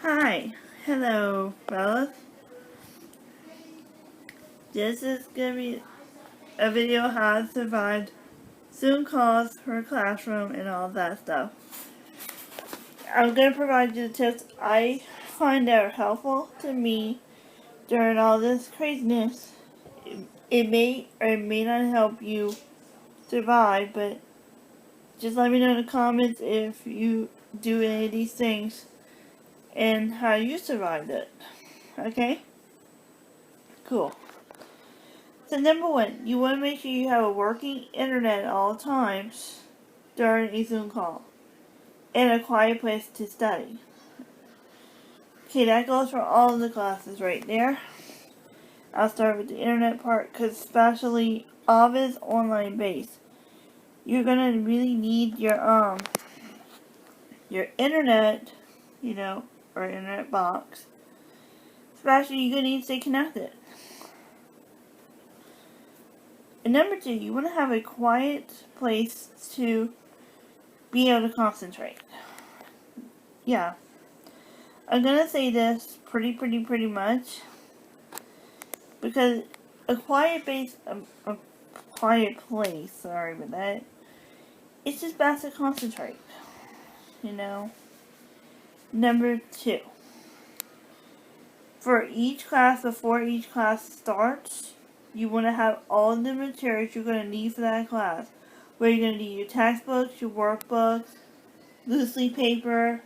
Hi, hello, fellas. This is gonna be a video how to survive Zoom calls for classroom and all that stuff. I'm gonna provide you the tips I find that are helpful to me during all this craziness. It may or may not help you survive, but just let me know in the comments if you do any of these things and how you survived it. Okay? Cool. So number one, you want to make sure you have a working internet at all times during a Zoom call and a quiet place to study. Okay, that goes for all of the classes right there. I'll start with the internet part because especially Office online based, you're gonna really need your internet, or internet box. Especially you're gonna need to stay connected. And number two, you want to have a quiet place to be able to concentrate. Yeah, I'm gonna say this pretty much because a quiet place. Sorry about that. It's just best to concentrate. You know. Number two, for each class before each class starts, you want to have all the materials you're gonna need for that class. Where you're gonna need your textbooks, your workbooks, loose leaf paper,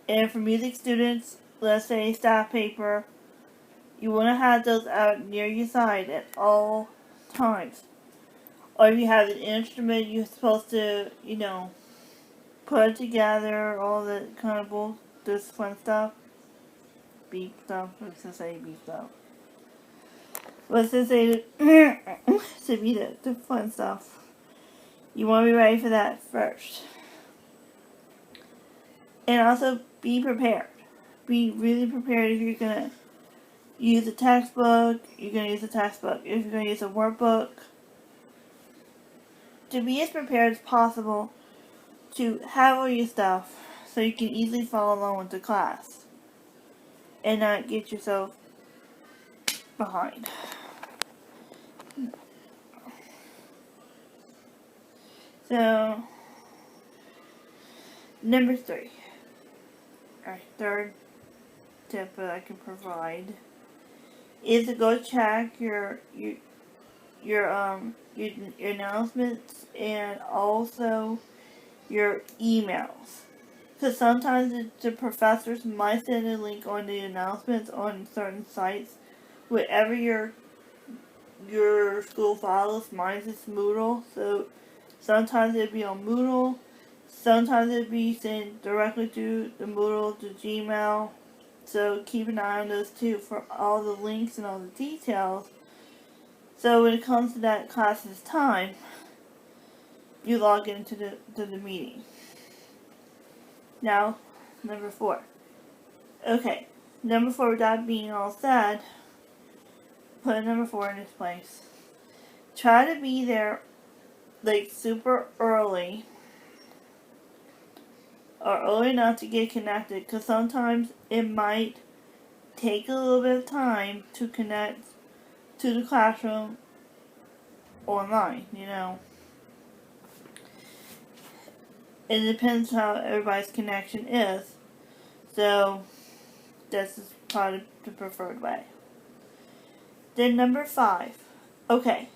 and for music students, let's say staff paper. You want to have those out near your side at all times. Or if you have an instrument, you're supposed to, put it together, all the kind of this fun stuff. Beep stuff. Let's just say beep stuff. Let's just say to be the fun stuff. You want to be ready for that first. And also be prepared. Be really prepared if you're going to use a textbook, you're going to use a textbook. If you're going to use a workbook, to be as prepared as possible to have all your stuff so you can easily follow along with the class and not get yourself behind. So, number three, our third tip that I can provide is to go check your announcements and also your emails. Because sometimes the professors might send a link on the announcements on certain sites. Whatever your school follows, mine is Moodle. So sometimes it'd be on Moodle. Sometimes it'd be sent directly to the Moodle to Gmail. So keep an eye on those too for all the links and all the details. So when it comes to that class's time, you log into the meeting. Now, number four. Okay, number four, without being all sad, put number four in its place. Try to be there like super early or early enough to get connected, because sometimes it might take a little bit of time to connect to the classroom online, It depends how everybody's connection is. So, this is probably the preferred way. Then number five. Okay.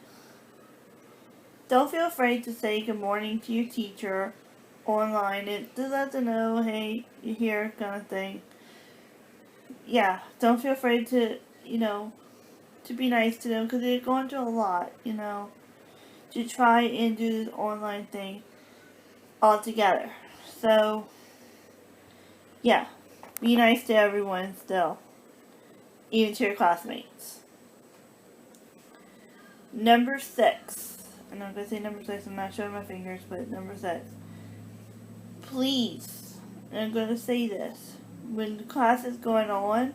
Don't feel afraid to say good morning to your teacher online and to let them know, hey, you're here, kind of thing. Yeah, don't feel afraid to, to be nice to them because they're going through a lot, to try and do this online thing all together. So, yeah, be nice to everyone still, even to your classmates. Number 6. And I'm going to say number 6, I'm not showing my fingers, but number 6. Please, and I'm going to say this, when the class is going on,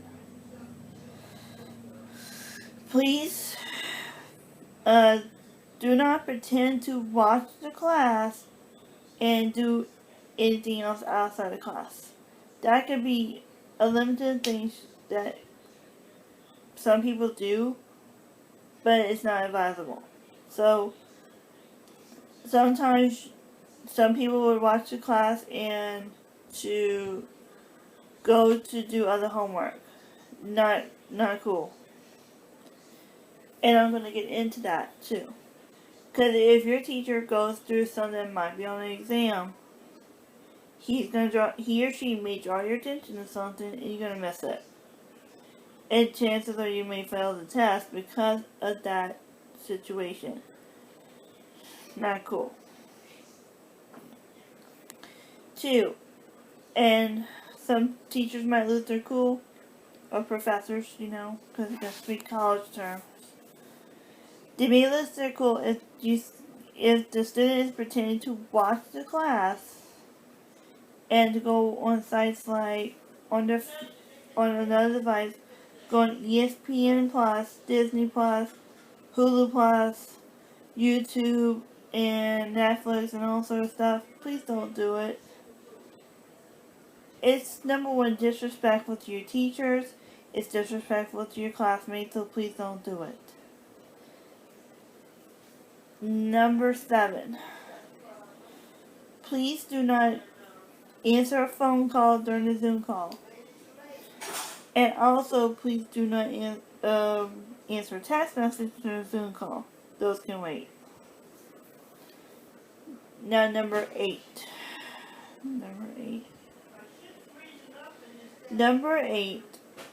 please do not pretend to watch the class and do anything else outside of class. That could be a limited thing that some people do, but it's not advisable. So sometimes some people would watch the class and to go to do other homework. Not cool. And I'm going to get into that too. Because if your teacher goes through something that might be on an exam, he or she may draw your attention to something and you're going to miss it. And chances are you may fail the test because of that situation. Not cool. 2. And some teachers might lose their cool, or professors, because it's going to speak college terms. They may lose their cool if the student is pretending to watch the class and to go on sites like on another device, go on ESPN Plus, Disney Plus, Hulu Plus, YouTube, and Netflix and all sort of stuff. Please don't do it. It's number one, disrespectful to your teachers. It's disrespectful to your classmates, so please don't do it. Number 7. Please do not answer a phone call during a Zoom call. And also, please do not answer text messages during a Zoom call. Those can wait. Now, number 8. Number 8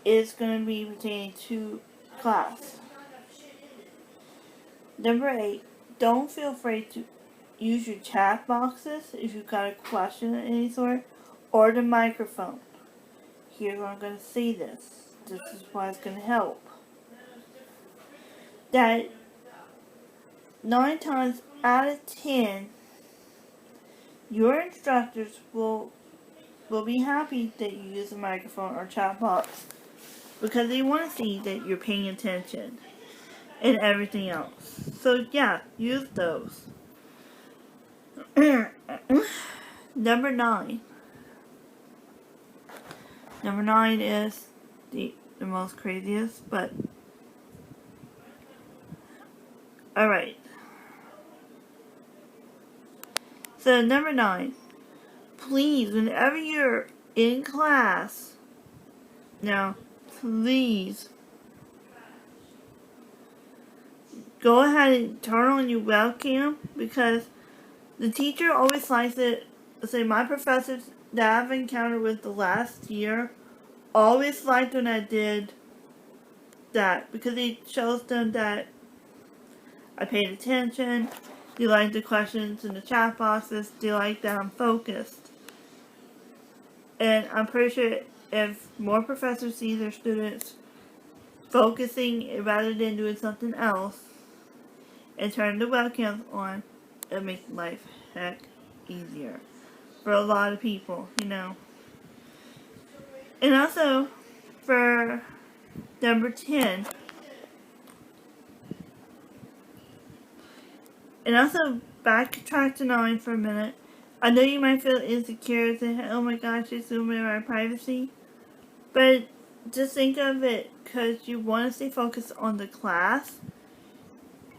is going to be pertaining to class. Number 8, don't feel afraid to use your chat boxes if you've got a question of any sort, or the microphone. Here's where I'm going to say this. This is why it's going to help. That 9 times out of 10, your instructors will be happy that you use a microphone or chat box because they want to see that you're paying attention and everything else. So yeah, use those. Number 9. Number 9 is the most craziest, but alright. So number 9. Please, whenever you're in class, now, please go ahead and turn on your webcam because the teacher always likes it. Say, my professors that I've encountered with the last year always liked when I did that because it shows them that I paid attention. They like the questions in the chat boxes. They like that I'm focused. And I'm pretty sure if more professors see their students focusing rather than doing something else and turning the webcams on, it'll make life heck easier for a lot of people, And also, for number 10, and also backtrack to 9 for a minute. I know you might feel insecure, saying, oh my gosh, it's ruining my privacy. But just think of it, because you want to stay focused on the class.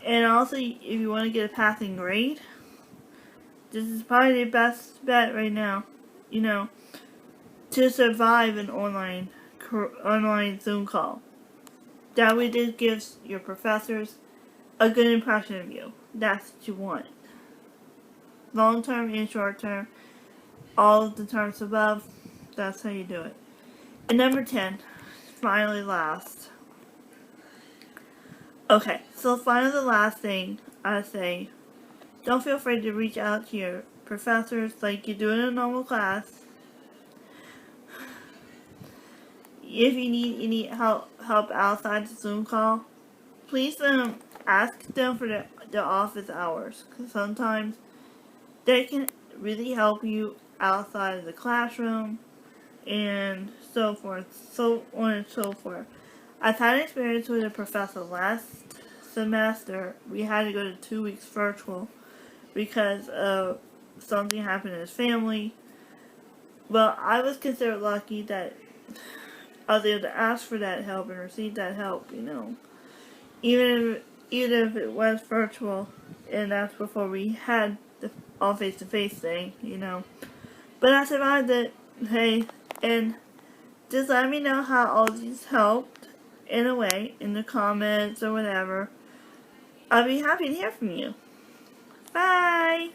And also, if you want to get a passing grade, this is probably the best bet right now, to survive an online Zoom call. That way this gives your professors a good impression of you. That's what you want. Long term and short term, all of the terms above, that's how you do it. And number 10, finally last. Okay, so finally the last thing I say, don't feel afraid to reach out to your professors like you do in a normal class. If you need any help outside the Zoom call, please ask them for the office hours, because sometimes they can really help you outside of the classroom and so forth, so on and so forth. I've had an experience with a professor last semester. We had to go to 2 weeks virtual because of something happened in his family. Well, I was considered lucky that I was able to ask for that help and receive that help, Even if it was virtual, and that's before we had the all face-to-face thing, But I survived it, hey, and just let me know how all these helped, in a way, in the comments or whatever. I'll be happy to hear from you. Bye!